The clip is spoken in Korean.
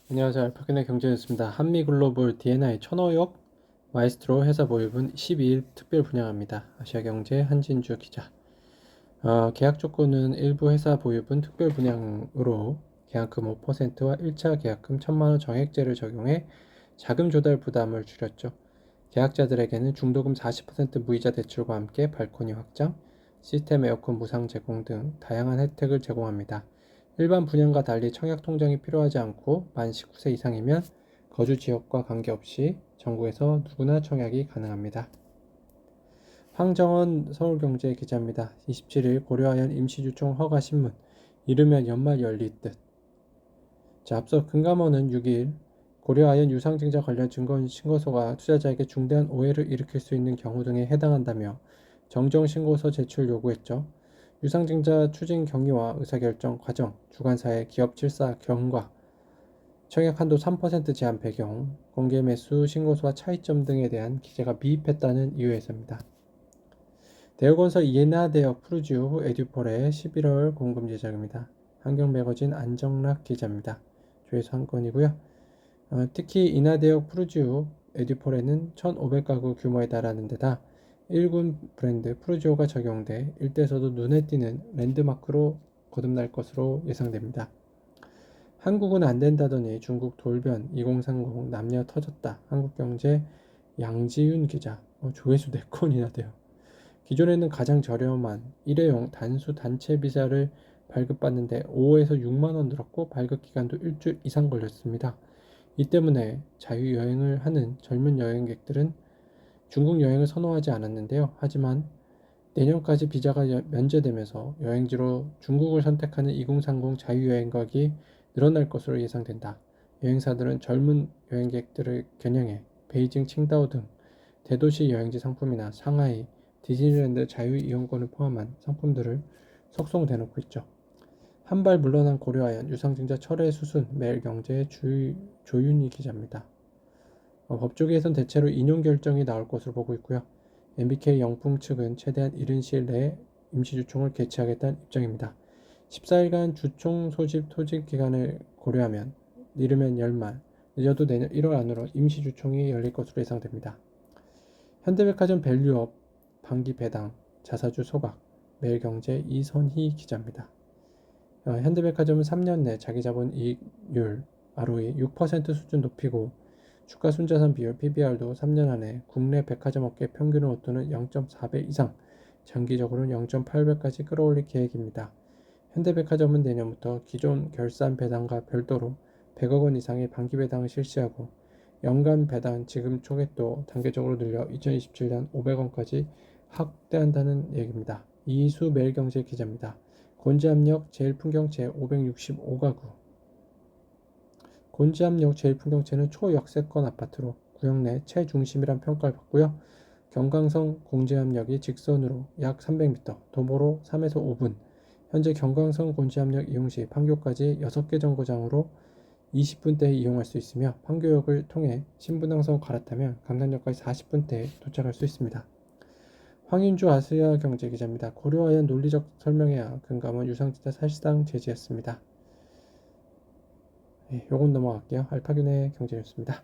안녕하세요. 알파견의 경제였습니다. 한미글로벌 D&I 천호역 마이스트로 회사 모의분 12일 특별 분양합니다. 아시아경제 한진주 기자. 계약 조건은 일부 회사 보유분 특별 분양으로 계약금 5%와 1차 계약금 1,000만원 정액제를 적용해 자금 조달 부담을 줄였죠. 계약자들에게는 중도금 40% 무이자 대출과 함께 발코니 확장, 시스템 에어컨 무상 제공 등 다양한 혜택을 제공합니다. 일반 분양과 달리 청약 통장이 필요하지 않고 만 19세 이상이면 거주 지역과 관계없이 전국에서 누구나 청약이 가능합니다. 황정원 서울경제 기자입니다. 27일 고려하연 임시주총 허가 신문. 이르면 연말 열릴 듯. 자, 앞서 금감원은 6일 고려하연 유상증자 관련 증거 신고서가 투자자에게 중대한 오해를 일으킬 수 있는 경우 등에 해당한다며 정정신고서 제출 요구했죠. 유상증자 추진 경위와 의사결정 과정, 주관사의 기업 질서 경과, 청약 한도 3% 제한 배경, 공개 매수 신고서와 차이점 등에 대한 기재가 미흡했다는 이유에서입니다. 대우건설 이에나대역 프루지오 에듀폴의 11월 공금 제작입니다. 환경매거진 안정락 기자입니다. 조회수 한 건이고요. 특히 이나대역 프루지오 에듀폴에는 1,500가구 규모에 달하는 데다 1군 브랜드 프루지오가 적용돼 일대에서도 눈에 띄는 랜드마크로 거듭날 것으로 예상됩니다. 한국은 안 된다더니 중국 돌변 2030 남녀 터졌다. 한국경제 양지윤 기자. 조회수 4건이나 돼요. 기존에는 가장 저렴한 일회용 단수 단체 비자를 발급받는데 5에서 6만원 늘었고 발급 기간도 일주일 이상 걸렸습니다. 이 때문에 자유여행을 하는 젊은 여행객들은 중국 여행을 선호하지 않았는데요. 하지만 내년까지 비자가 면제되면서 여행지로 중국을 선택하는 2030 자유여행객이 늘어날 것으로 예상된다. 여행사들은 젊은 여행객들을 겨냥해 베이징, 칭다오 등 대도시 여행지 상품이나 상하이, 디즈니랜드 자유이용권을 포함한 상품들을 속속 내놓고 있죠. 한발 물러난 고려하연 유상증자 철회 수순 매일경제의 조윤희 기자입니다. 법조계에선 대체로 인용 결정이 나올 것으로 보고 있고요. MBK 영풍 측은 최대한 이른 시일 내에 임시주총을 개최하겠다는 입장입니다. 14일간 주총 소집 토직 기간을 고려하면 이르면 열말, 늦어도 내년 1월 안으로 임시주총이 열릴 것으로 예상됩니다. 현대백화점 밸류업, 반기 배당, 자사주 소각, 매일경제 이선희 기자입니다. 현대백화점은 3년 내 자기자본 이익률 ROE 6% 수준 높이고 주가순자산 비율 PBR도 3년 안에 국내 백화점 업계 평균을 웃도는 0.4배 이상, 장기적으로는 0.8배까지 끌어올릴 계획입니다. 현대백화점은 내년부터 기존 결산 배당과 별도로 100억 원 이상의 반기 배당을 실시하고 연간 배당 지급 총액도 단계적으로 늘려 2027년 500원까지 확대한다는 얘기입니다. 이수 매일경제 기자입니다. 곤지암역 제일풍경채 565가구. 곤지암역 제일풍경채는 초역세권 아파트로 구역 내 최중심이란 평가를 받고요. 경강성 곤지암역이 직선으로 약 300m, 도보로 3에서 5분. 현재 경강성 곤지암역 이용 시 판교까지 6개 정거장으로 20분대에 이용할 수 있으며 판교역을 통해 신분당선 갈아타면 강남역까지 40분대에 도착할 수 있습니다. 황윤주 아시아경제 기자입니다. 고려하연 논리적 설명해야 금감원 유상증자 사실상 제지했습니다. 요건 넘어갈게요. 알파균의 경제뉴스입니다.